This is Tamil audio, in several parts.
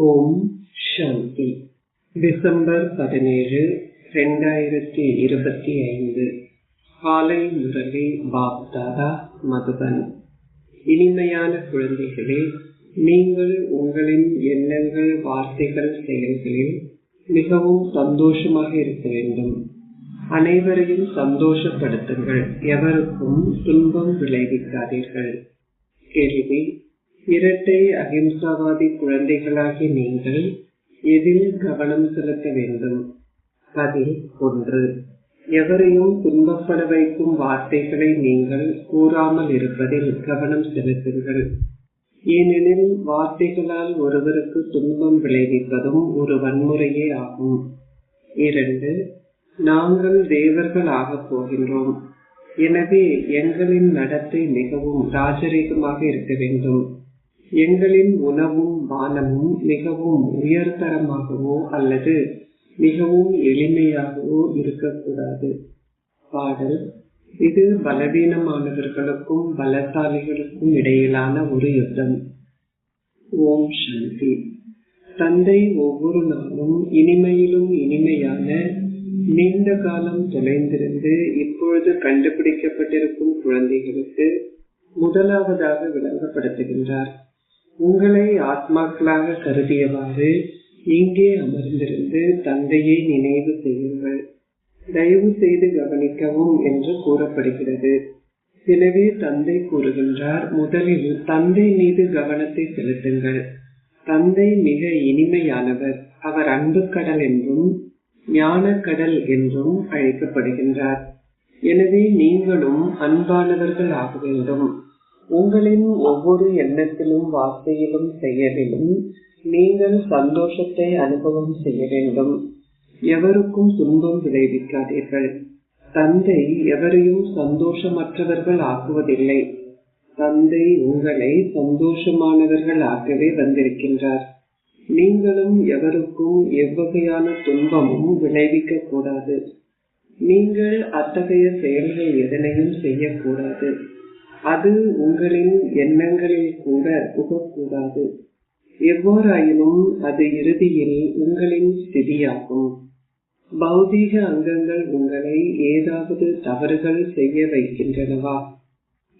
ஓம் சாந்தி. டிசம்பர் 17, 2025. காலை முரளி பாப்தாதா, மதுபன். இனிமையான குழந்தைகளே, நீங்கள் உங்களின் எண்ணங்கள், வார்த்தைகள், செயல்களில் மிகவும் சந்தோஷமாக இருக்க வேண்டும். அனைவரையும் சந்தோஷப்படுத்துங்கள். எவருக்கும் துன்பம் விளைவிக்காதீர்கள். கேள்வி: இரட்டை அகிம்சாவாதி குழந்தைகளாகி நீங்கள் எதில் கவனம் செலுத்த வேண்டும்? பதில்: 1. எவரையும் துன்பப்பட வைக்கும் வார்த்தைகளை நீங்கள் கூறாமல் இருப்பதில் கவனம் செலுத்துங்கள். ஏனெனில் வார்த்தைகளால் ஒருவருக்கு துன்பம் விளைவிப்பதும் ஒரு வன்முறையே ஆகும். 2. நாங்கள் தேவர்கள் ஆகப் போகின்றோம். எனவே எங்களின் நடத்தை மிகவும் ராஜரீகமாக இருக்க வேண்டும். எங்களின் உணவும் பானமும் மிகவும் உயர்தரமாகவோ அல்லது மிகவும் எளிமையாகவோ இருக்கக்கூடாது. பாடல்: இது பலவீனமானவர்களுக்கும் பலசாலிகளுக்கும் இடையிலான ஒரு யுத்தம். ஓம் சாந்தி. தந்தை ஒவ்வொரு நாளும் இனிமையிலும் இனிமையான நீண்ட காலம் தொலைந்திருந்து இப்பொழுது கண்டுபிடிக்கப்பட்டிருக்கும் குழந்தைகளுக்கு முதலாவதாக விளங்கப்படுத்துகின்றார். உங்களை ஆத்மாக்களாக கருதியவாறு இங்கே அமர்ந்திருந்து தந்தையை நினைவு செய்யுங்கள். தயவு செய்து கவனிக்கவும் என்று கூறப்படுகிறது. எனவே தந்தை கூறுகின்றார், முதலில் தந்தை மீது கவனத்தை செலுத்துங்கள். தந்தை மிக இனிமையானவர். அவர் அன்பு கடல் என்றும் ஞான கடல் என்றும் அழைக்கப்படுகின்றார். எனவே நீங்களும் அன்பானவர்கள் ஆக வேண்டும். உங்களின் ஒவ்வொரு எண்ணத்திலும், வார்த்தையிலும், செயலிலும் நீங்கள் சந்தோஷத்தை அனுபவம் செய்ய வேண்டும். எவருக்கும் துன்பம் விளைவிக்காதீர்கள். தந்தை எவரையும் சந்தோஷமற்றவர்கள் ஆக்குவதில்லை. தந்தை உங்களை சந்தோஷமானவர்கள் ஆகவே வந்திருக்கின்றார். நீங்களும் எவருக்கும் எவ்வகையான துன்பமும் விளைவிக்க கூடாது. நீங்கள் அத்தகைய செயல்கள் எதனையும் செய்யக்கூடாது. அது உங்களின் எண்ணங்களில் கூட புகக்கூடாது. எவ்வாறாயினும் அது இறுதியில் உங்களின் ஸ்திதியாகும். பௌதீக அங்கங்கள் உங்களை ஏதாவது தவறுகள் செய்ய வைக்கின்றனவா?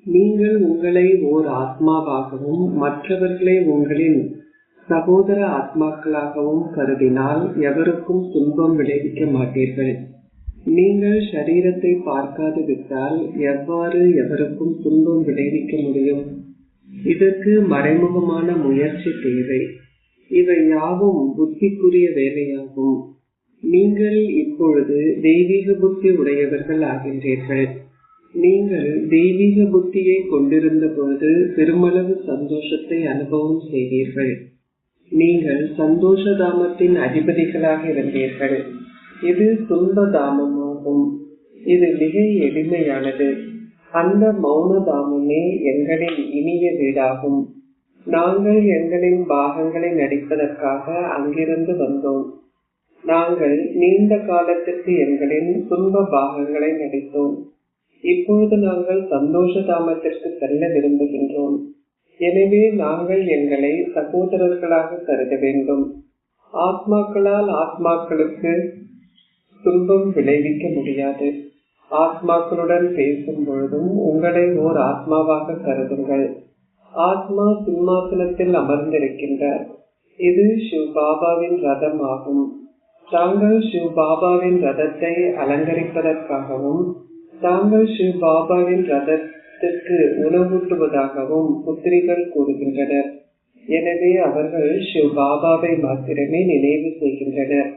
நீங்கள் உங்களை ஓர் ஆத்மாவாகவும் மற்றவர்களை உங்களின் சகோதர ஆத்மாக்களாகவும் கருதினால் எவருக்கும் துன்பம் விளைவிக்க மாட்டீர்கள். நீங்கள் ஷரீரத்தை பார்க்காது விட்டால் எவ்வாறு எவருக்கும் துன்பம் விளைவிக்க முடியும்? இதற்கு மறைமுகமான முயற்சி தேவை. இவை யாவும் புத்திக்குரிய வேலையாகும். நீங்கள் இப்பொழுது தெய்வீக புத்தி உடையவர்கள் ஆகின்றீர்கள். நீங்கள் தெய்வீக புத்தியை கொண்டிருந்த போது பெருமளவு சந்தோஷத்தை அனுபவம் செய்தீர்கள். நீங்கள் சந்தோஷ தாமத்தின் அதிபதிகளாக இருந்தீர்கள். இது துன்ப தாமமாகும். இது மிக எளிமையானது. அந்த மௌன தாமமே எங்களின் இனிய வீடாகும். நாங்கள் எங்களின் பாகங்களை நடிப்பதற்காக அங்கிருந்து வந்தோம். நாங்கள் நீண்ட காலத்திற்கு எங்களின் துன்ப பாகங்களை நடித்தோம். இப்பொழுது நாங்கள் சந்தோஷ தாமத்திற்கு செல்ல விரும்புகின்றோம். எனவே நாங்கள் எங்களை சகோதரர்களாக கருத வேண்டும். ஆத்மாக்களால் ஆத்மாக்களுக்கு துன்பம் விளைவிக்க முடியாது. ஆத்மாக்களுடன் பேசும் பொழுதும் உங்களை ஓர் ஆத்மாவாக கருதுங்கள். ஆத்மா சிம்மாசனத்தில் அமர்ந்திருக்கின்றார். இது சிவ் பாபாவின் ரதம் ஆகும். தாங்கள் சிவ் பாபாவின் ரதத்தை அலங்கரிப்பதற்காகவும் தாங்கள் சிவ் பாபாவின் ரதத்திற்கு உணவூட்டுவதாகவும் புத்திரிகள் கூறுகின்றனர். எனவே அவர்கள் சிவ் பாபாவை மாத்திரமே நினைவு செய்கின்றனர்.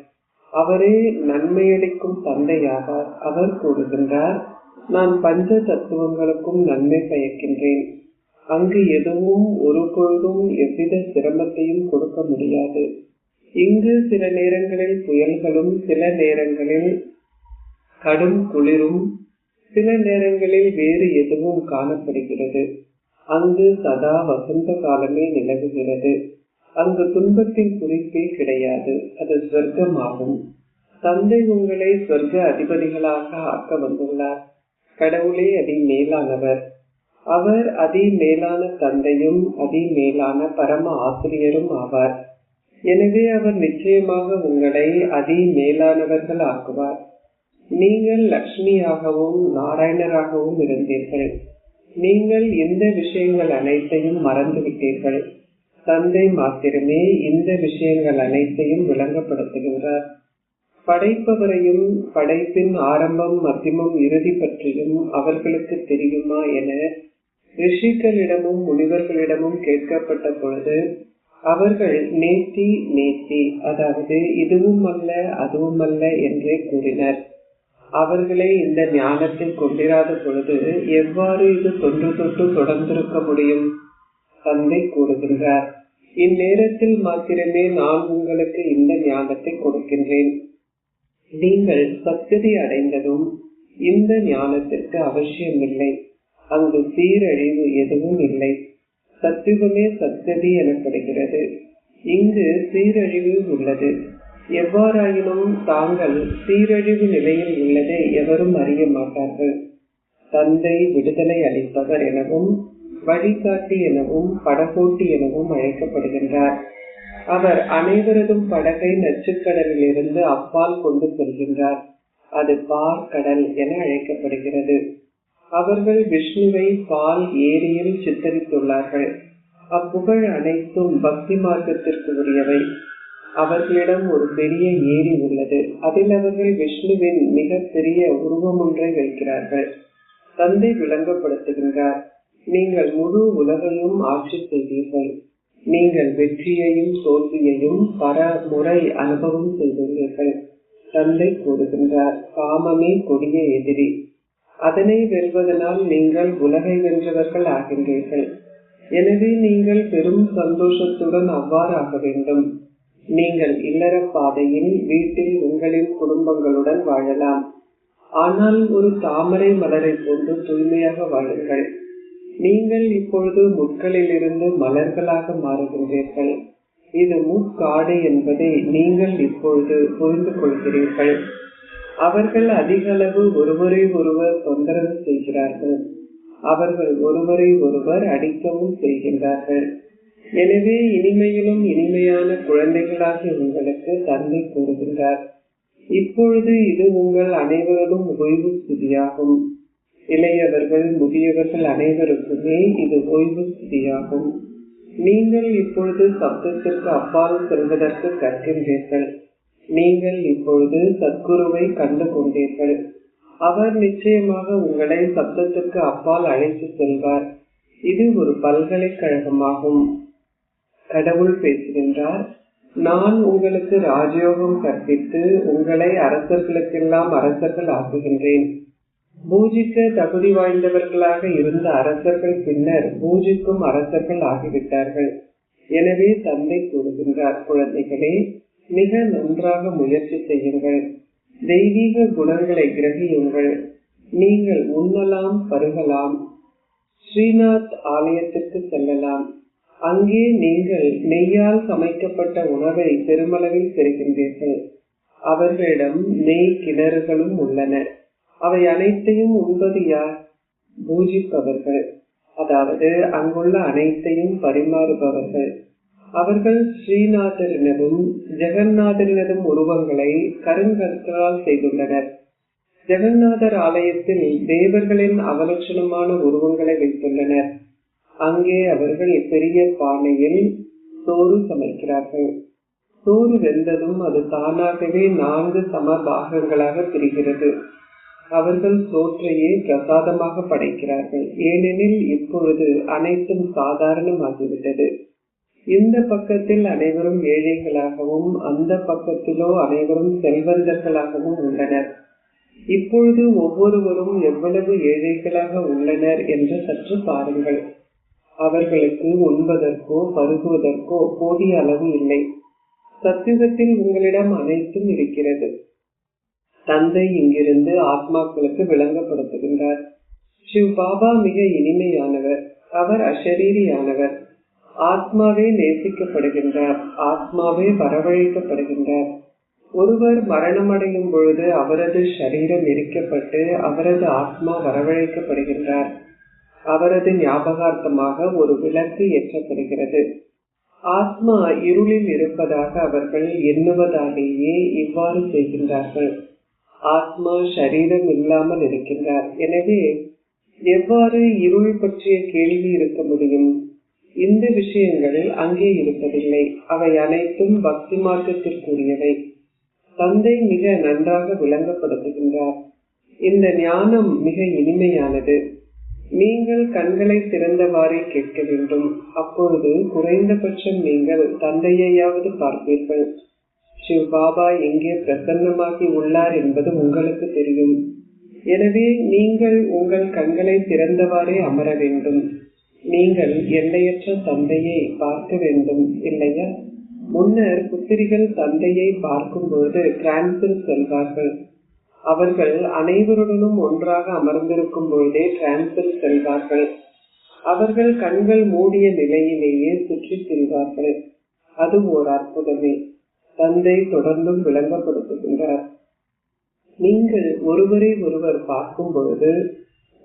அவரே நன்மையளிக்கும் தந்தையாவார். அவர் கூறுகின்றார், நான் பஞ்ச தத்துவங்களுக்கும் நன்மை பயக்கின்றேன். அங்கு எதுவும் ஒரு பொழுதும் எவ்வித சிரமத்தையும் கொடுக்க முடியாது. இங்கு சில நேரங்களில் புயல்களும், சில நேரங்களில் கடும் குளிரும், சில நேரங்களில் வேறு எதுவும் காணப்படுகிறது. அங்கு சதா வசந்த காலமே நிலவுகிறது. அங்கு துன்பத்தின் குறிப்பே கிடையாது. அது சொர்க்கமாகும். தந்தை உங்களை சொர்க்க அதிபதிகளாக ஆக்க வந்துள்ளார். கடவுளே அதி மேலானவர். அவர் அதி மேலான தந்தையும் அதி மேலான பரம ஆசிரியரும் ஆவார். எனவே அவர் நிச்சயமாக உங்களை அதி மேலானவர்கள் ஆக்குவார். நீங்கள் லக்ஷ்மியாகவும் நாராயணராகவும் இருந்தீர்கள். நீங்கள் இந்த விஷயங்கள் அனைத்தையும் மறந்துவிட்டீர்கள். தந்தை மாத்திரமே இந்த விஷயங்கள் அனைத்தையும் விளங்கப்படுத்துகின்றார். படைப்பவரையும் படைப்பின் ஆரம்பம் மத்தியமும் இறுதி பற்றியும் அவர்களுக்கு தெரியுமா என ரிஷிகளிடமும் முனிவர்களிடமும் கேட்கப்பட்ட பொழுது அவர்கள் நேத்தி நேத்தி, அதாவது இதுவும் அல்ல அதுவும் அல்ல என்றே கூறினர். அவர்களே இந்த ஞானத்தை கொண்டிராத பொழுது எவ்வாறு இது தொன்று தொட்டு தொடர்ந்திருக்க முடியும்? தந்தை கூறுகின்றார், இந்நேரத்தில் மாத்திரமே நான் உங்களுக்கு இந்த ஞானத்தை கொடுக்கின்றேன். நீங்கள் சத்கதி அடைந்ததும் இந்த ஞானத்திற்கு அவசியமில்லை. அங்கு சீரழிவு எதுவும் இல்லை. சத்துவமே சத்கதி எனப்படுகிறது. இங்கு சீரழிவு உள்ளது. எவ்வாறாயினும் தாங்கள் சீரழிவு நிலையில் உள்ளதை எவரும் அறிய மாட்டார்கள். தந்தை விடுதலை அளிப்பவர் எனவும் வழிகாட்டி எனவும் படகோட்டி எனவும் அழைக்கப்படுகின்றார். அவர் அனைவரதும் படகை நச்சுக்கடலில் இருந்து அப்பால் கொண்டு செல்கின்றார். அது பார்க்கடல் என அழைக்கப்படுகிறது. அவர்கள் விஷ்ணுவை பால் ஏரியில் சித்தரித்துள்ளார்கள். அப்புகழ் அனைத்தும் பக்தி மார்க்கத்திற்கு உரியவை. அவர்களிடம் ஒரு பெரிய ஏரி உள்ளது. அதில் அவர்கள் விஷ்ணுவின் மிக பெரிய உருவம் ஒன்றை வைக்கிறார்கள். தந்தை விளங்கப்படுத்துகின்றார், நீங்கள் முழு உலகையும் ஆட்சி செய்தீர்கள். நீங்கள் வெற்றியையும் தோல்வியையும் பல முறை அனுபவம் செய்துள்ளீர்கள். தந்தை கூறுகின்றார், காமமே கொடிய எதிரி. அதனை வெல்வதனால் நீங்கள் உலகை வென்றவர்கள் ஆகின்றீர்கள். எனவே நீங்கள் பெரும் சந்தோஷத்துடன் அவ்வாறு ஆக வேண்டும். நீங்கள் இல்லற பாதையில் வீட்டில் உங்களின் குடும்பங்களுடன் வாழலாம். ஆனால் ஒரு தாமரை மலரை போன்று தூய்மையாக வாழுங்கள். நீங்கள் இப்பொழுது முட்களில் இருந்து மலர்களாக மாறுகின்றீர்கள். இது முட்காடு என்பதை நீங்கள் இப்பொழுது புரிந்து கொள்கிறீர்கள். அவர்கள் அதிக அளவு ஒருவரை ஒருவர் தொந்தரவு செய்கிறார்கள். அவர்கள் ஒருவரை ஒருவர் அடிக்கவும் செய்கின்றார்கள். எனவே இனிமையிலும் இனிமையான குழந்தைகளாக உங்களுக்கு தந்தை கூறுகின்றார், இப்பொழுது இது உங்கள் அனைவரதும் ஓய்வு ஸ்திதியாகும். இளையவர்கள் முதியவர்கள் அனைவருக்குமே இது ஓய்வு ஸ்திதியாகும். நீங்கள் இப்பொழுது சப்தத்திற்கு அப்பால் செல்வதற்கு கற்கின்றீர்கள். நீங்கள் இப்பொழுது சத்குருவை கண்டு கொண்டீர்கள். அவர் நிச்சயமாக உங்களை சப்தத்திற்கு அப்பால் அழைத்து செல்வார். இது ஒரு பல்கலைக்கழகமாகும். கடவுள் பேசுகின்றார், நான் உங்களுக்கு ராஜயோகம் கற்பித்து உங்களை அரசர்களுக்கெல்லாம் அரசர்கள் ஆக்குகின்றேன். பூஜிக்க தகுதி வாய்ந்தவர்களாக இருந்த அரசர்கள் பின்னர் பூஜிக்கும் அரசர்கள் ஆகிவிட்டார்கள். எனவே தந்தை கூறுகின்றார், குழந்தைகளே, மிக நன்றாக முயற்சி செய்யுங்கள். தெய்வீக குணங்களை கிரகியுங்கள். நீங்கள் உண்ணலாம், பருகலாம். ஸ்ரீநாத் ஆலயத்திற்கு செல்லலாம். அங்கே நீங்கள் நெய்யால் சமைக்கப்பட்ட உணவை பெருமளவில் பெறுகின்றீர்கள். அவர்களிடம் நெய் கிணறுகளும் உள்ளன. அவை அனைத்தையும் உண்பது யார்? பூஜிப்பவர்கள், அதாவது அங்குள்ள அனைத்தையும் பரிமாறுபவர்கள். அவர்கள் ஸ்ரீநாதரினதும் ஜெகநாதரினதும் உருவங்களை கருங்கற்களால் செய்துள்ளனர். ஜெகநாதர் ஆலயத்தில் தேவர்களின் அவலட்சணமான உருவங்களை வைத்துள்ளனர். அங்கே அவர்கள் பெரிய பானையில் சோறு சமைக்கிறார்கள். சோறு வெந்ததும் அது தானாகவே 4 சம பாகங்களாக பிரிகிறது. அவர்கள் சோற்றையே பிரசாதமாக படைக்கிறார்கள். ஏனெனில் இப்பொழுது அனைத்தும் சாதாரணமாகிவிட்டது. இந்த பக்கத்தில் அனைவரும் ஏழைகளாகவும் அந்த பக்கத்திலோ அனைவரும் செல்வந்தர்களாகவும் உள்ளனர். இப்பொழுது ஒவ்வொருவரும் எவ்வளவு ஏழைகளாக உள்ளனர் என்று சற்று பாருங்கள். அவர்களுக்கு உண்பதற்கோ பருகுவதற்கோ போதிய அளவு இல்லை. சத்தியுகத்தில் உங்களிடம் அனைத்தும் இருக்கிறது. தந்தை இங்கிருந்து ஆத்மாக்களுக்கு விளங்கப்படுத்துகின்றார். சிவ் பாபா மிக இனிமையானவர். அவர் அஷரீரியானவர். ஆத்மாவே நேசிக்கப்படுகின்றார். ஆத்மாவே வரவழைக்கப்படுகின்றார். ஒருவர் மரணமடையும் பொழுது அவரது சரீரம் எரிக்கப்பட்டு அவரது ஆத்மா வரவழைக்கப்படுகின்றார். அவரது ஞாபகார்த்தமாக ஒரு விளக்கு ஏற்றப்படுகிறது. ஆத்மா இருளில் இருப்பதாக அவர்கள் எண்ணுவதாலேயே இவ்வாறு செய்கின்றார்கள். ஆத்மா சரீரம் இல்லாமல் இருக்கின்றார். எனவே எவ்வாறு இருள் பற்றிய கேள்வி இருக்க முடியும்? இந்த விஷயங்கள் அங்கே இருப்பதில்லை. அவை அனைத்தும் பக்தி மார்க்கத்திற்குரியவை. தந்தை மிக நன்றாக விளங்கப்படுத்துகின்றார். இந்த ஞானம் மிக இனிமையானது. நீங்கள் கண்களை திறந்தவாறே கேட்க வேண்டும். அப்பொழுது குறைந்தபட்சம் நீங்கள் தந்தையையாவது பார்ப்பீர்கள். சிவ பாபா எங்கே பிரசன்னமாகி உள்ளார் என்பது உங்களுக்கு தெரியும். எனவே நீங்கள் உங்கள் கண்களை திறந்தவாறே அமர வேண்டும். நீங்கள் எல்லையற்ற தந்தையை பார்க்க வேண்டும், இல்லையா? முன்னர் புத்திரிகள் தந்தையை பார்க்கும்போது டிரான்ஸில் செல்வார்கள். அவர்கள் அனைவருடனும் ஒன்றாக அமர்ந்திருக்கும் பொழுதே டிரான்ஸில் செல்வார்கள். அவர்கள் கண்கள் மூடிய நிலையிலேயே சுற்றி செல்வார்கள். அது ஓர் அற்புதமே. தந்தை தொடர்ந்தும் விளங்கப்படுத்துகின்றார். நீங்கள் ஒருவரை ஒருவர் பார்க்கும் பொழுது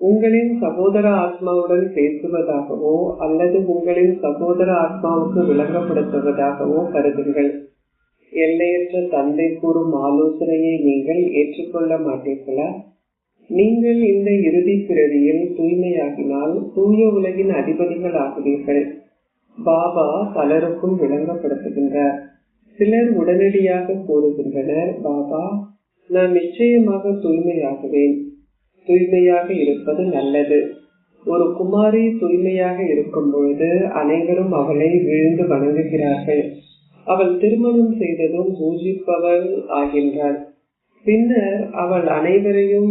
உங்களின் சகோதர ஆத்மாவுடன் பேசுவதாகவோ அல்லது உங்களின் சகோதர ஆத்மாவுக்கு விளங்கப்படுத்துவதாகவோ கருதுங்கள். எல்லையற்ற தந்தை கூறும் ஆலோசனையை நீங்கள் ஏற்றுக்கொள்ள மாட்டீர்களா? நீங்கள் இந்த இறுதி பிறவியில் தூய்மையாகினால் தூய உலகின் அதிபதிகள் ஆகுவீர்கள். பாபா பலருக்கும் விளங்கப்படுத்துகின்றார். சிலர் உடனடியாக கூறுகின்றனர், பாபா, நான் நிச்சயமாக தூய்மையாகுவேன். தூய்மையாக இருப்பது நல்லது. ஒரு குமாரி தூய்மையாக இருக்கும் பொழுது அனைவரும் அவளை விழுந்து வணங்குகிறார்கள். அவள் திருமணம் செய்ததும் பூஜிப்பவள் ஆகின்றாள். பின்னர் அவள் அனைவரையும்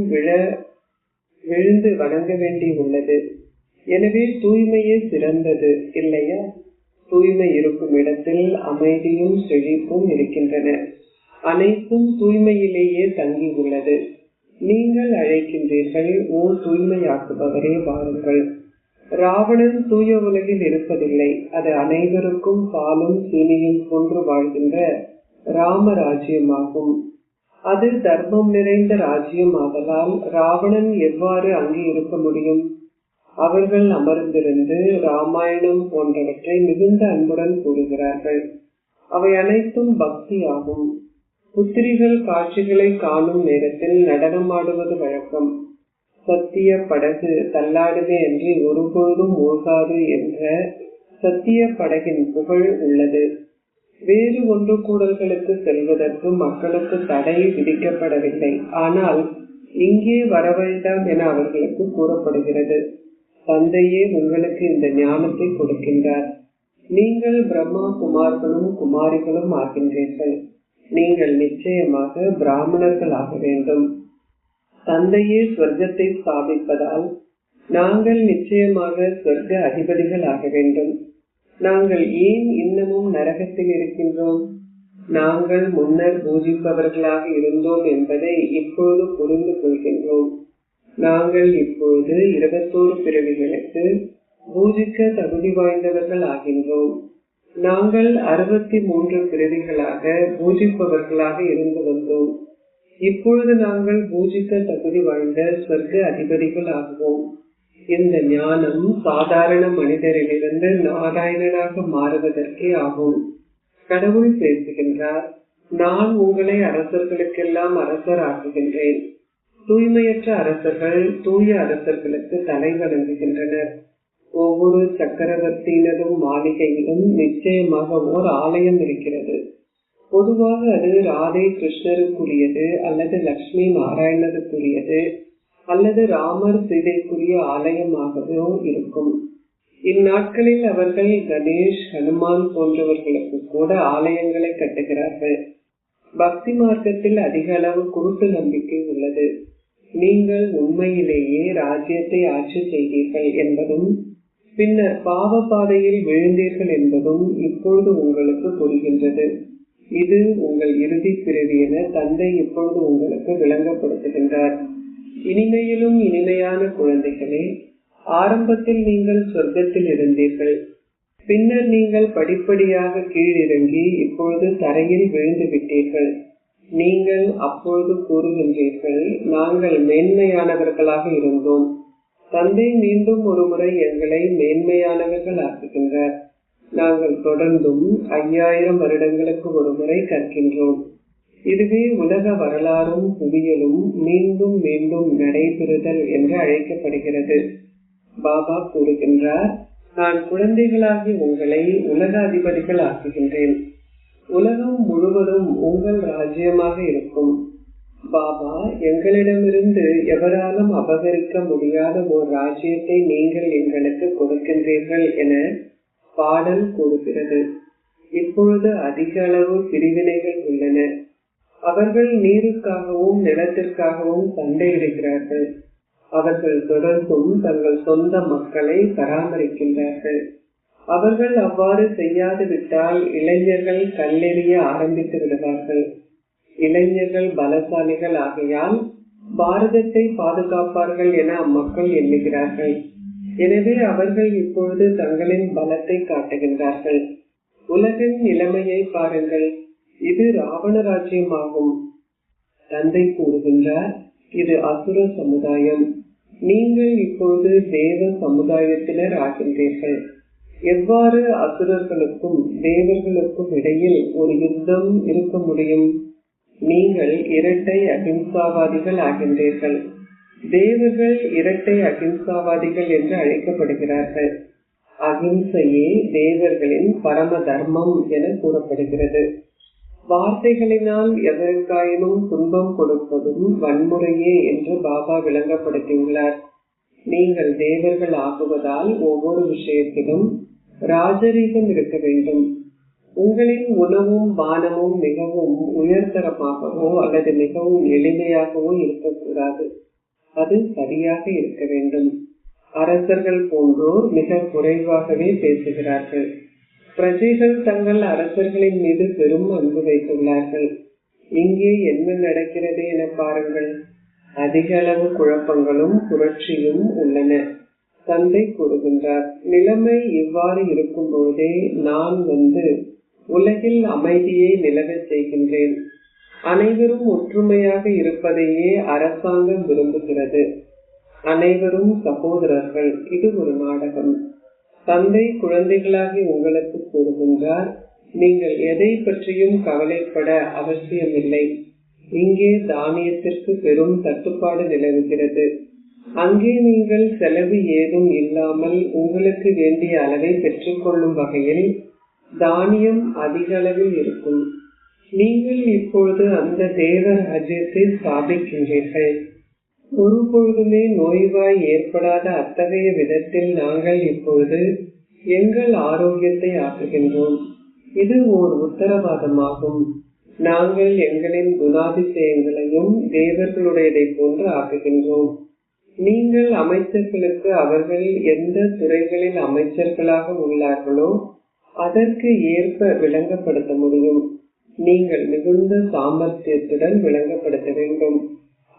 விழுந்து வணங்க வேண்டி உள்ளது. எனவே தூய்மையே சிறந்தது, இல்லையா? தூய்மை இருக்கும் இடத்தில் அமைதியும் செழிப்பும் இருக்கின்றன. அனைத்தும் தூய்மையிலேயே தங்கி உள்ளது. நீங்கள் அழைக்கின்றீர்கள், ஓ தூய்மையாக்குபவரே வாருங்கள். ராவணன் தூய உலகில் இருப்பதில்லை. அது அனைவருக்கும் பாலும் சீனியும் போன்று வாழ்கின்ற ராமராஜ்யமாகும். அது தர்மம் நிறைந்த ராஜ்யம் ஆதலால் ராவணன் எவ்வாறு அங்கே இருக்க முடியும்? அவர்கள் அமர்ந்திருந்து ராமாயணம் போன்றவற்றை மிகுந்த அன்புடன் கூறுகிறார்கள். அவை அனைத்தும் பக்தி ஆகும். புத்திரிகள் காட்சிகளை காணும் நேரத்தில் நடனமாடுவது வழக்கம். சத்திய படகு தள்ளாடுவே அன்றி ஒருபோதும் மூழ்காது என்ற சத்திய படகின் புகழ் உள்ளது. வேறு ஒன்று கூடல்களுக்கு செல்வதற்கு மக்களுக்கு தடை விதிக்கப்படவில்லை. ஆனால் இங்கே வர வேண்டாம் என அவர்களுக்கு கூறப்படுகிறது. தந்தையே உங்களுக்கு இந்த ஞானத்தை கொடுக்கின்றார். நீங்கள் பிரம்மா குமார்களும் குமாரிகளும் ஆகின்றீர்கள். நீங்கள் நிச்சயமாக பிராமணர்கள் ஆக வேண்டும். தந்தையே சொர்க்கத்தை ஸ்தாபிப்பதால் நாங்கள் நிச்சயமாக சொர்க்க அதிபதிகள் ஆக வேண்டும். நாங்கள் ஏன் இன்னமும் நரகத்தில் இருக்கின்றோம்? நாங்கள் முன்னர் பூஜிப்பவர்களாக இருந்தோம் என்பதை இப்போது புரிந்து கொள்கின்றோம். நாங்கள் இப்பொழுது 21 பிறவிகளுக்கு பூஜிக்க தகுதி வாய்ந்தவர்கள் ஆகின்றோம். நாங்கள் 63 பிறவிகளாக பூஜிப்பவர்களாக இருந்து வந்தோம். இப்பொழுது நாங்கள் பூஜிக்க தகுதி வாய்ந்த சொர்க்க அதிபதிகள் ஆகுவோம். இந்த ஞானம் சாதாரண மனிதரிலிருந்து நாராயணனாக மாறுவதற்கே ஆகும். கடவுள் பேசுகின்றார், நான் உங்களை அரசர்களுக்கெல்லாம் அரசர் ஆக்குகின்றேன். தூய்மையற்ற அரசர்கள் தூய அரசர்களுக்கு தலை வணங்குகின்றனர். ஒவ்வொரு சக்கரவர்த்தியினதும் மாளிகையிலும் நிச்சயமாக ஓர் ஆலயம் இருக்கிறது. பொதுவாக அது ராதே கிருஷ்ணருக்குரியது அல்லது லட்சுமி நாராயணருக்குரியது அல்லது ராமர் சீதைக்குரிய ஆலயமாகவோ இருக்கும். இந்நாட்களில் அவர்கள் கணேஷ், ஹனுமான் போன்றவர்களுக்கு கூட ஆலயங்களை கட்டுகிறார்கள். பக்தி மார்க்கத்தில் அதிக அளவு குருட்டு நம்பிக்கை உள்ளது. நீங்கள் உண்மையிலேயே ராஜ்யத்தை ஆட்சி செய்தீர்கள் என்பதும் பின்னர் பாவ பாதையில் விழுந்தீர்கள் என்பதும் இப்பொழுது உங்களுக்கு புரிகின்றது. இது உங்கள் இறுதி பிறவி என தந்தை இப்பொழுது உங்களுக்கு விளங்கப்படுத்துகின்றார். இனிமையிலும் இனிமையான குழந்தைகளே, ஆரம்பத்தில் நீங்கள் சொர்க்கத்தில் இருந்தீர்கள். பின்னர் நீங்கள் படிப்படியாக கீழிறங்கி இப்பொழுது தரையில் விழுந்து விட்டீர்கள். நீங்கள் அப்பொழுது கூறுகின்றீர்கள், நாங்கள் மேன்மையானவர்களாக இருந்தோம். தந்தை மீண்டும் ஒரு முறை எங்களை மேன்மையானவர்கள் ஆக்குகின்றார். நாங்கள் தொடர்ந்தும் 5000 வருடங்களுக்கு ஒரு முறை கற்கின்றோம். இதுவே உலக வரலாறும் புவியலும் மீண்டும் மீண்டும் நடைபெறுதல் என்று அழைக்கப்படுகிறது. பாபா கூறுகின்றார், நான் குழந்தைகளாகி உங்களை உலக அதிபதிகள் ஆக்குகின்றேன். உலகம் முழுவதும் உங்கள் ராஜ்யமாக இருக்கும். பாபா, எங்களிடமிருந்து எவராலும் அபகரிக்க முடியாத ஒரு ராஜ்யத்தை நீங்கள் எங்களுக்கு கொடுக்கின்றீர்கள் என பாடல் கூறுகிறது. இப்பொழுது அதிக அளவு பிரிவினைகள் உள்ளன. அவர்கள் நீருக்காகவும் நிலத்திற்காகவும் சண்டையிடுகிறார்கள். அவர்கள் தொடர்ந்தும் தங்கள் சொந்த மக்களை பராமரிக்கின்றார்கள். அவர்கள் அவ்வாறு செய்யாது விட்டால் இளைஞர்கள் கல்லெறிய ஆரம்பித்து விடுவார்கள். இளைஞர்கள் பலசாலிகள் ஆகையால் பாரதத்தை பாதுகாப்பார்கள் என அம்மக்கள் எண்ணுகிறார்கள். எனவே அவர்கள் இப்பொழுது தங்களின் பலத்தை காட்டுகின்றார்கள். உலகின் நிலைமையை பாருங்கள். இது ராவண ராஜ்யமாகும். தந்தை கூறுகின்றார், இது அசுர சமுதாயம். நீங்கள் இப்பொழுது தேவ சமுதாயத்தினர் ஆகின்றீர்கள். எவ்வாறு அசுரர்களுக்கும் தேவர்களுக்கும் இடையில் ஒரு யுத்தம் இருக்க முடியும்? நீங்கள் இரட்டை அகிம்சாவாதிகள் ஆகின்றீர்கள். தேவர்கள் இரட்டை அகிம்சாவாதிகள் என்று அழைக்கப்படுகிறார்கள். அகிம்சையே தேவர்களின் பரம தர்மம் என கூறப்படுகிறது. வார்த்தைகளினால் எவருக்காயினும் துன்பம் கொடுப்பதும் வன்முறையே என்று பாபா விளங்கப்படுத்தியுள்ளார். நீங்கள் தேவர்கள் ஆகுவதால் ஒவ்வொரு விஷயத்திலும் ராஜரீகம் இருக்க வேண்டும். உங்களின் உணவும் பானமும் மிகவும் உயர்தரமாகவோ அல்லது மிகவும் எளிமையாகவோ இருக்கக்கூடாது. அது சரியாக இருக்க வேண்டும். அரசர்கள் போன்றோர் மிக குறைவாகவே பேசுகிறார்கள். பிரஜைகள் தங்கள் அரசர்களின் மீது பெரும் அன்பு வைத்துள்ளார்கள். இங்கே என்ன நடக்கிறது என பாருங்கள். அதிக அளவு குழப்பங்களும் புரட்சியும் உள்ளன. தந்தை கூறுகின்றார், நிலைமை இவ்வாறு இருக்கும் போதே நான் உலகில் அமைதியை நிலவச் செய்கின்றேன். அனைவரும் ஒற்றுமையாக இருப்பதையே அரசாங்கம் விரும்புகிறது. அனைவரும் சகோதரர்கள். இது ஒரு நாடகம். தந்தை குழந்தைகளாகி உங்களுக்கு கூறுகின்றார், நீங்கள் எதை பற்றியும் கவலைப்பட அவசியமில்லை. இங்கே தானியத்திற்கு பெரும் தட்டுப்பாடு நிலவுகிறது. அங்கே நீங்கள் செலவு ஏதும் இல்லாமல் உங்களுக்கு வேண்டிய அளவை பெற்றுக்கொள்ளும் வகையில் தானியம் அதிக அளவில் இருக்கும். நீங்கள் இப்பொழுது அந்த தேவ ராஜ்யத்தை ஸ்தாபிக்கின்றீர்கள். ஒரு பொழுதுமே நோய்வாய் ஏற்படாத அத்தகைய விதத்தில் நாங்கள் இப்பொழுது எங்கள் ஆரோக்கியத்தை ஆக்குகின்றோம். இது ஓர் உத்தரவாதமாகும். நாங்கள் எங்களின் குணாதிசயங்களையும் தேவர்களுடையதை போன்று ஆக்குகின்றோம். நீங்கள் அமைச்சர்களுக்கு அவர்கள் எந்த துறைகளில் அமைச்சர்களாக உள்ளார்களோ அதற்கு ஏற்ப விளங்கப்படுத்த முடியும். நீங்கள் மிகுந்த சாமர்த்தியத்துடன் விளங்கப்படுத்த வேண்டும்.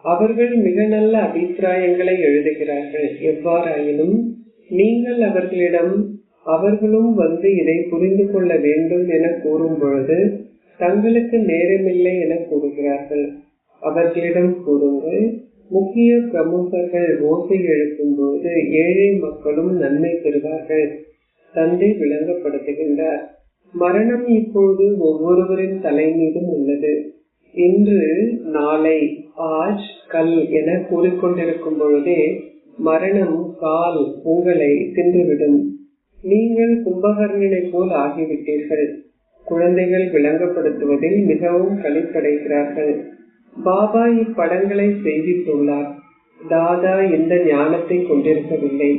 அவர்கள் மிக நல்ல அபிப்பிராயங்களை எழுதுகிறார்கள். எவ்வாறாயினும் நீங்கள் அவர்களிடம் அவர்களும் இதை புரிந்து கொள்ள வேண்டும் என கூறும் பொழுது தங்களுக்கு நேரமில்லை என கூறுகிறார்கள். அவர்களிடம் கூறுங்கள், முக்கிய பிரமுகர்கள் ஓசை எழுப்பும் போது ஏழை மக்களும் நன்மை பெறுவார்கள். தந்தை விளங்கப்படுத்துகின்றார், மரணம் இப்போது ஒவ்வொருவரின் தலை மீதும் உள்ளது. இன்று நாளை ஆஜ் கல் என கூறிக்கொண்டிருக்கும் பொழுதே மரணம் கால் உங்களை தின்றுவிடும். நீங்கள் கும்பகர்ணனை போல் ஆகிவிட்டீர்கள். குழந்தைகள் விளங்கப்படுத்துவதில் மிகவும் களிப்படைகிறார்கள். பாபா இப்படங்களை செய்வித்துள்ளார். தாதா இந்த ஞானத்தை கொண்டிருக்கவில்லை.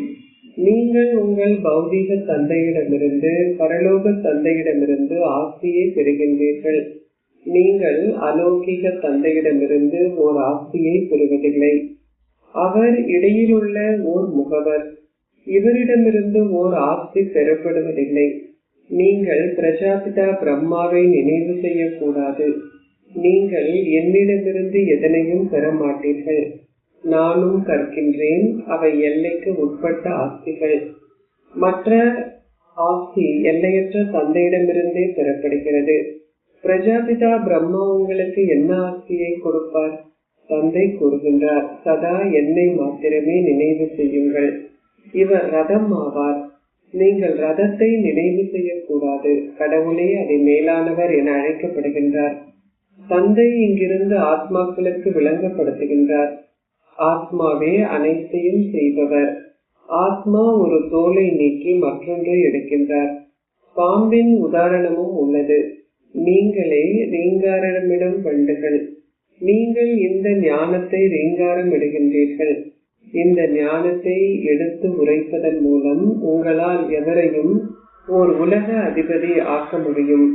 நீங்கள் உங்கள் பௌதீக தந்தையிடமிருந்து பரலோக தந்தையிடமிருந்து ஆஸ்தியை பெறுகின்றீர்கள். நீங்கள் அலௌகிக தந்தையிடமிருந்து ஓர் ஆஸ்தியை பெறுவதில்லை. அவர் இடையிலுள்ள ஓர் முகவர். இவரிடமிருந்து ஓர் ஆஸ்தி பெறப்படுவதில்லை. நீங்கள் பிரஜாபிதா பிரம்மாவை நினைவு செய்யக்கூடாது. நீங்கள் என்னிடமிருந்து எதனையும் பெற மாட்டீர்கள். நானும் கற்கின்றேன். அவை எல்லைக்கு உட்பட்ட ஆஸ்திகள். மற்ற ஆஸ்தி எல்லையற்ற தந்தையிடமிருந்தே பெறப்படுகிறது. பிரஜாபிதா பிரம்மா உங்களுக்கு என்ன ஆஸ்தியை கொடுப்பார்? தந்தை கூறுகின்றார், சதா என்னை மாத்திரமே நினைவு செய்யுங்கள். இவர் ரதம் ஆவார். நீங்கள் ரதத்தை நினைவு செய்யக்கூடாது. கடவுளே அதை மேலானவர் என அழைக்கப்படுகின்றார். தந்தை இங்கிருந்து ஆத்மாக்களுக்கு விளங்கப்படுத்துகின்றார். ஆத்மாவே அனைத்தையும் செய்பவர். ஆத்மா ஒரு தோலை நீக்கி மற்றொன்றை எடுக்கின்றார். பாம்பின் உதாரணமும் உள்ளது. நீங்களே ரீங்காரமிடும் வண்டுகள். நீங்கள் இந்த ஞானத்தை ரீங்காரம் இடுகின்றீர்கள். இந்த ஞானத்தை எடுத்து உரைப்பதன் மூலம் உங்களால் எவரையும் ஓர் உலக அதிபதி ஆக்க முடியும்.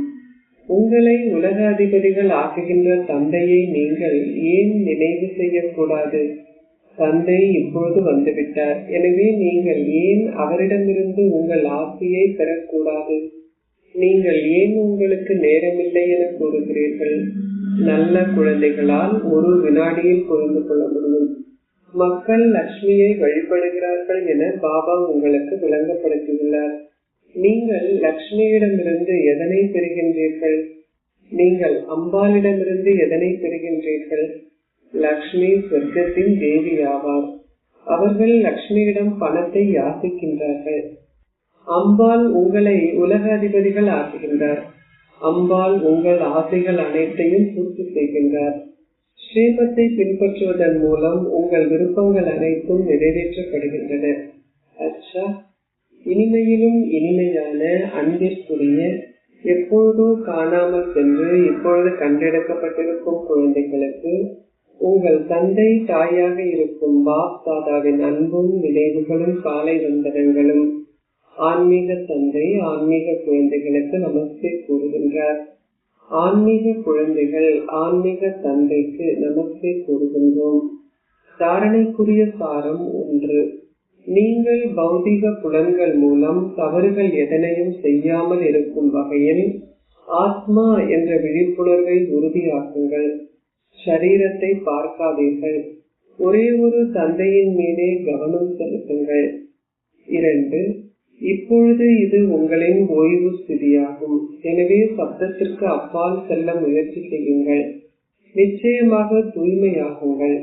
உங்களை உலக அதிபதிகள் ஆக்குகின்ற தந்தையை நீங்கள் ஏன் நினைவு செய்யக்கூடாது? தந்தை இப்பொழுது வந்துவிட்டார். எனவே நீங்கள் ஏன் அவரிடமிருந்து உங்கள் ஆசையை பெறக்கூடாது? நீங்கள் ஏன் உங்களுக்கு நேரமில்லை என கூறுகிறீர்கள்? நல்ல குழந்தைகளால் ஒரு வினாடியில் புரிந்து கொள்ள முடியும். மக்கள் லட்சுமியை வழிபடுகிறார்கள் என பாபா உங்களுக்கு விளங்கப்படுத்தியுள்ளார். நீங்கள் லட்சுமியிடமிருந்து எதனை பெறுகின்றீர்கள்? நீங்கள் அம்பாளிடமிருந்து எதனை பெறுகின்றீர்கள்? லக்ஷ்மி சொர்க்கத்தின் தேவி ஆவார். அவர்கள் லக்ஷ்மியிடம் பணத்தை யாசிக்கின்றார்கள். அம்பாள் உங்களை உலக அதிபதிகள் ஆக்குகின்றார். அம்பாள் உங்கள் ஆசைகள் அனைத்தையும் பூர்த்தி செய்கின்றார். ஸ்ரீமத்தை பின்பற்றுவதன் மூலம் உங்கள் விருப்பங்கள் அனைத்தும் நிறைவேற்றப்படுகின்றன. அச்சா, இனிமையிலும் இனிமையான அன்பிற்குரிய, எப்பொழுதோ காணாமல் சென்று இப்பொழுது கண்டெடுக்கப்பட்டிருக்கும் குழந்தைகளுக்கு உங்கள் தந்தை தாயாக இருக்கும் பாப் தாதாவின் அன்பும் நினைவுகளும் காலை வந்தனங்களும். ஆன்மீக தந்தை ஆன்மீக குழந்தைகளுக்கு நமஸ்தே கூறுகின்றார். ஆன்மீக குழந்தைகள் ஆன்மீக தந்தைக்கு நமஸ்தே கூறுகின்றோம். தாரணைக்குரிய சாரம் 1. நீங்கள் பௌதிக புலன்கள் மூலம் தவறுகள் எதனையும் செய்யாமல் இருக்கும் வகையில் ஆத்மா என்ற விழிப்புணர்வை உறுதியாக்குங்கள். சரீரத்தை பார்க்காதீர்கள். ஒரே ஒரு தந்தையின் மீதே கவனம் செலுத்துங்கள். 2. இப்பொழுது இது உங்களின் ஓய்வு ஸ்திதியாகும். எனவே சப்தத்திற்கு அப்பால் செல்ல முயற்சி செய்யுங்கள். நிச்சயமாக தூய்மையாகுங்கள்.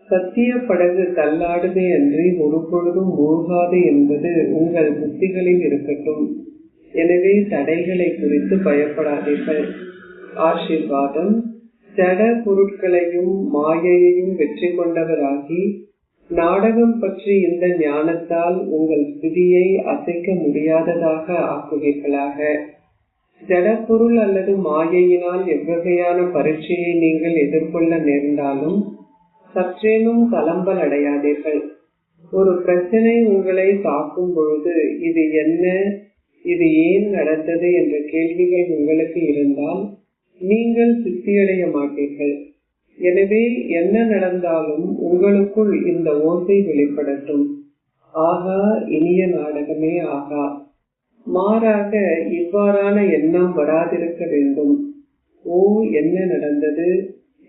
சத்திய படகு தள்ளாடுதே அன்றி ஒரு பொழுதும் மூழ்காது என்பது உங்கள் புத்திகளில் இருக்கட்டும். எனவே தடைகளை குறித்து பயப்படாதீர்கள். ஆசீர்வாதம். ஜட பொருட்களையும் மாயையையும் வெற்றி கொண்டவராகி நாடகம் பற்றி இந்த ஞானத்தால் உங்கள் ஸ்திதியை அசைக்க முடியாததாக ஆக்குவீர்களாக. ஜடப்பொருள் அல்லது மாயையினால் எவ்வகையான பரீட்சையை நீங்கள் எதிர்கொள்ள நேர்ந்தாலும் சற்றேனும் தளம்பல் அடையாதீர்கள். ஒரு பிரச்சனை உங்களை தாக்கும் பொழுது இது என்ன, இது ஏன் நடந்தது என்ற கேள்விகள் உங்களுக்கு இருந்தால் நீங்கள் சித்தியடைய மாட்டீர்கள். எனவே என்ன நடந்தாலும் உங்களுக்குள் இந்த ஓசை வெளிப்படட்டும். ஆகா, இனிய நாடகமே ஆகா. மாறாக இவ்வாறான எண்ணம் வராதிருக்க வேண்டும். ஓ, என்ன நடந்தது?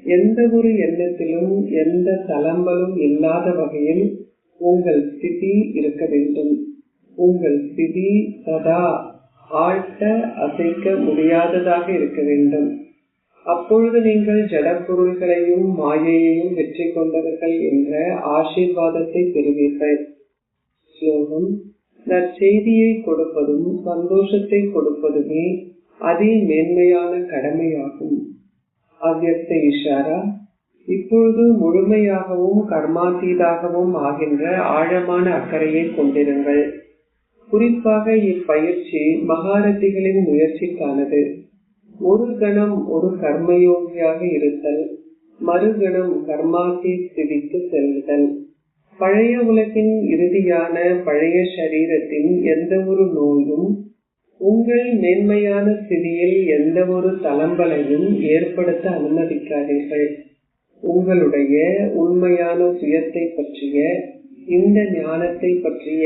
எந்த ஒரு எண்ணத்திலும் எந்த தளம்பலும் இல்லாத வகையில் உங்கள் ஸ்திதி இருக்க வேண்டும். உங்கள் ஸ்திதி சதா ஆழ்த்த அசைக்க முடியாததாக இருக்க வேண்டும். அப்பொழுது நீங்கள் ஜடப்பொருள்களையும் மாயையையும் வெற்றி கொண்டவர்கள் என்ற ஆசீர்வாதத்தை பெறுவீர்கள். ஸ்லோகம். நற்செய்தியை கொடுப்பதும் சந்தோஷத்தை கொடுப்பதுமே அதி மேன்மையான கடமையாகும். அவ்யக்த இஷாரா. இப்பொழுது முழுமையாகவும் கர்மாதீதாகவும் ஆகின்ற ஆழமான அக்கறையை கொண்டிருங்கள். குறிப்பாக இப்பயிற்சி மகாரதிகளின் முயற்சிக்கானது. ஒரு கணம் ஒரு கர்மயோகியாக இருத்தல், மறுகணம் கர்மாதி ஸ்திதிக்கு செல்லுதல். பழைய உலகின் இறுதியான பழைய சரீரத்தின் எந்த ஒரு நோயும் உங்கள் மேன்மையான ஸ்திதியில் எந்த ஒரு தளம்பலையும் ஏற்படுத்த அனுமதிக்காதீர்கள். உங்களுடைய உண்மையான சுயத்தை பற்றிய இந்த ஞானத்தை பற்றிய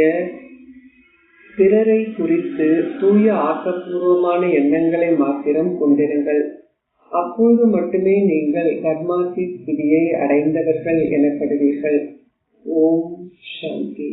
பிறரை குறித்து தூய ஆக்கப்பூர்வமான எண்ணங்களை மாத்திரம் கொண்டிருங்கள். அப்போது மட்டுமே நீங்கள் கர்மாதி ஸ்திதியை அடைந்தவர்கள் எனப்படுவீர்கள். ஓம் சாந்தி.